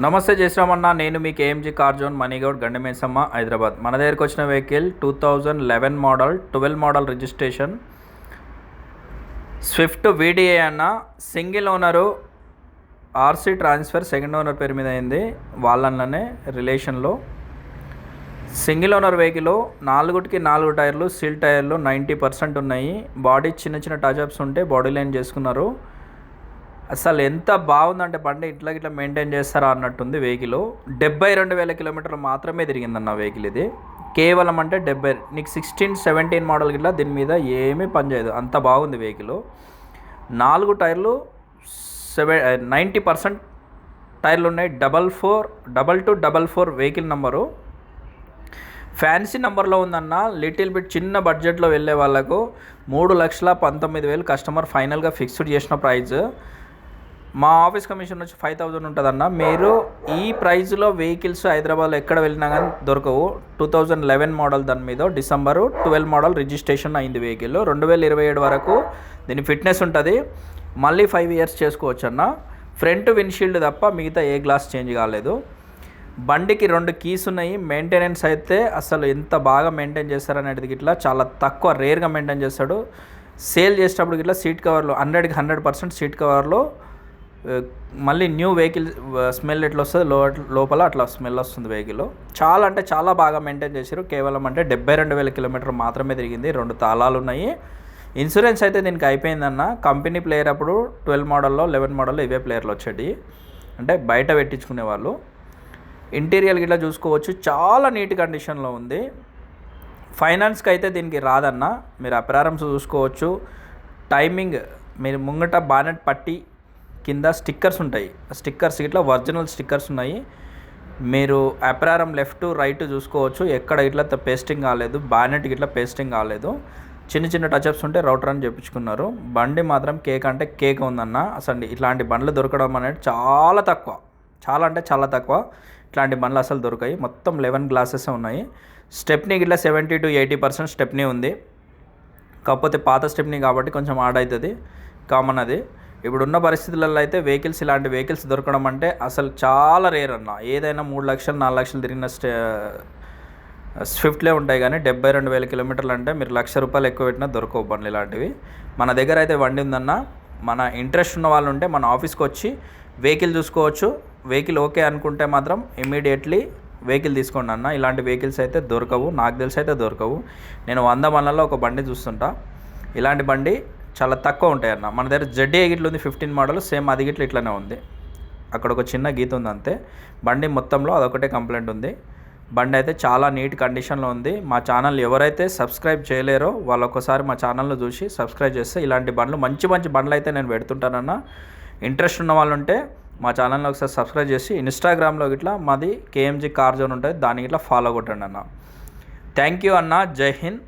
నమస్తే చేసినామన్నా. నేను మీ కేఎంజీ car zone మనీగౌడ్ గండిమేసమ్మ Hyderabad. మన దగ్గరికి వచ్చిన vehicle 2011 model 12 model registration Swift VDA అన్న. Single owner, RC transfer second owner పేరు మీద అయింది. వాళ్ళనే రిలేషన్లో సింగిల్ ఓనర్ వెహికల్. 4 టైర్లు, సీల్ టైర్లు 90% ఉన్నాయి. బాడీ చిన్న టచ్అప్స్ ఉంటే బాడీ లైన్ చేసుకున్నారు. అసలు ఎంత బాగుందంటే బండి ఇట్లా మెయింటైన్ చేస్తారా అన్నట్టుంది. వెహికల్ 72,000 కిలోమీటర్లు మాత్రమే తిరిగిందన్న వెహికల్ ఇది. కేవలం అంటే 70. నీకు 16, 17 మోడల్ గిట్లా దీని మీద ఏమీ పనిచేయదు, అంత బాగుంది వెహికల్. 4 టైర్లు 90% టైర్లు ఉన్నాయి. 2244 వెహికల్ నెంబరు. ఫ్యాన్సీ నెంబర్లో ఉందన్న. లిటిల్ బిట్ చిన్న బడ్జెట్లో వెళ్ళే వాళ్ళకు 3,19,000 కస్టమర్ ఫైనల్గా ఫిక్స్డ్ చేసిన ప్రైజ్. మా ఆఫీస్ కమిషన్ వచ్చి 5,000 ఉంటుందన్న. మీరు ఈ ప్రైజ్లో వెహికల్స్ హైదరాబాద్లో ఎక్కడ వెళ్ళినా కానీ దొరకవు. 2011 మోడల్ దాని మీద డిసెంబరు 12 మోడల్ రిజిస్ట్రేషన్ అయింది వెహికల్. 2027 వరకు దీని ఫిట్నెస్ ఉంటుంది. మళ్ళీ 5 ఇయర్స్ చేసుకోవచ్చు అన్న. ఫ్రంట్ విండ్షీల్డ్ తప్ప మిగతా ఏ గ్లాస్ చేంజ్ కాలేదు. బండికి 2 కీస్ ఉన్నాయి. మెయింటెనెన్స్ అయితే అసలు ఎంత బాగా మెయింటైన్ చేస్తారనేది ఇట్లా చాలా తక్కువ, రేర్గా మెయింటైన్ చేస్తాడు. సేల్ చేసేటప్పుడు ఇట్లా సీట్ కవర్లో 100% సీట్ కవర్లో మళ్ళీ న్యూ వెహికల్ స్మెల్ ఎట్లా వస్తుంది లోపల అట్లా స్మెల్ వస్తుంది వెహికల్. చాలా అంటే చాలా బాగా మెయింటైన్ చేశారు. కేవలం అంటే 72,000 కిలోమీటర్ మాత్రమే తిరిగింది. 2 తాళాలు ఉన్నాయి. ఇన్సూరెన్స్ అయితే దీనికి అయిపోయిందన్న. కంపెనీ ప్లేయర్ అప్పుడు 12 మోడల్లో 11 మోడల్లో ఇవే ప్లేయర్లు వచ్చేటి, అంటే బయట పెట్టించుకునే వాళ్ళు. ఇంటీరియర్ గిట్లా చూసుకోవచ్చు, చాలా నీట్ కండిషన్లో ఉంది. ఫైనాన్స్కి అయితే దీనికి రాదన్న. మీరు అప్రారమ్స్ చూసుకోవచ్చు. టైమింగ్ మీరు ముంగట బానెట్ పట్టి కింద స్టిక్కర్స్ ఉంటాయి. స్టిక్కర్స్ ఇట్లా ఒరిజినల్ స్టిక్కర్స్ ఉన్నాయి. మీరు అప్రారం లెఫ్ట్ రైట్ చూసుకోవచ్చు. ఎక్కడ ఇట్లా పేస్టింగ్ కాలేదు, బానెట్ ఇట్లా పేస్టింగ్ కాలేదు. చిన్న టచ్అప్స్ ఉంటే రౌటర్ అని చెప్పించుకున్నారు. బండి మాత్రం కేక్ అంటే కేక్ ఉందన్న. అసలు ఇట్లాంటి బండ్లు దొరకడం అనేది చాలా తక్కువ, చాలా అంటే చాలా తక్కువ. ఇట్లాంటి బండ్లు అసలు దొరకాయి. మొత్తం 11 గ్లాసెస్ ఉన్నాయి. స్టెప్నీ ఇట్లా 70 to 80% స్టెప్నీ ఉంది. కాకపోతే పాత స్టెప్నీ కాబట్టి కొంచెం ఆడ్ అవుతుంది, కామన్ అది. ఇప్పుడున్న పరిస్థితులలో అయితే వెహికల్స్, ఇలాంటి వెహికల్స్ దొరకడం అంటే అసలు చాలా రేర్ అన్న. ఏదైనా 3 లక్షలు 4 లక్షలు తిరిగిన స్విఫ్ట్లే ఉంటాయి, కానీ 72,000 కిలోమీటర్లు అంటే మీరు ₹1,00,000 ఎక్కువ పెట్టినా దొరకవు బండ్లు ఇలాంటివి. మన దగ్గర అయితే బండి ఉందన్న. మన ఇంట్రెస్ట్ ఉన్న వాళ్ళు ఉంటే మన ఆఫీస్కి వచ్చి వెహికల్ చూసుకోవచ్చు. వెహికల్ ఓకే అనుకుంటే మాత్రం ఇమీడియట్లీ వెహికల్ తీసుకోండి అన్న. ఇలాంటి వెహికల్స్ అయితే దొరకవు, నాకు తెలిసి అయితే దొరకవు. నేను 100 బండ్లలో ఒక బండి చూస్తుంటా. ఇలాంటి బండి చాలా తక్కువ ఉంటాయి అన్న. మన దగ్గర జెడ్ఏ గిట్లు ఉంది 15 మోడల్, సేమ్ అది గిట్లు ఇట్లనే ఉంది. అక్కడ ఒక చిన్న గీత ఉంది అంతే. బండి మొత్తంలో అదొకటే కంప్లైంట్ ఉంది. బండి అయితే చాలా నీట్ కండిషన్లో ఉంది. మా ఛానల్ ఎవరైతే సబ్స్క్రైబ్ చేయలేరో వాళ్ళు ఒకసారి మా ఛానల్లో చూసి సబ్స్క్రైబ్ చేస్తే ఇలాంటి బండ్లు, మంచి బండ్లు అయితే నేను పెడుతుంటానన్న. ఇంట్రెస్ట్ ఉన్న వాళ్ళు ఉంటే మా ఛానల్లో ఒకసారి సబ్స్క్రైబ్ చేసి ఇన్స్టాగ్రామ్లో ఇట్లా మాది కేఎంజీ కార్ జోన్ ఉంటుంది, దానికి ఇట్లా ఫాలో కొట్టండి అన్న. థ్యాంక్ యూ అన్న. జై హింద్.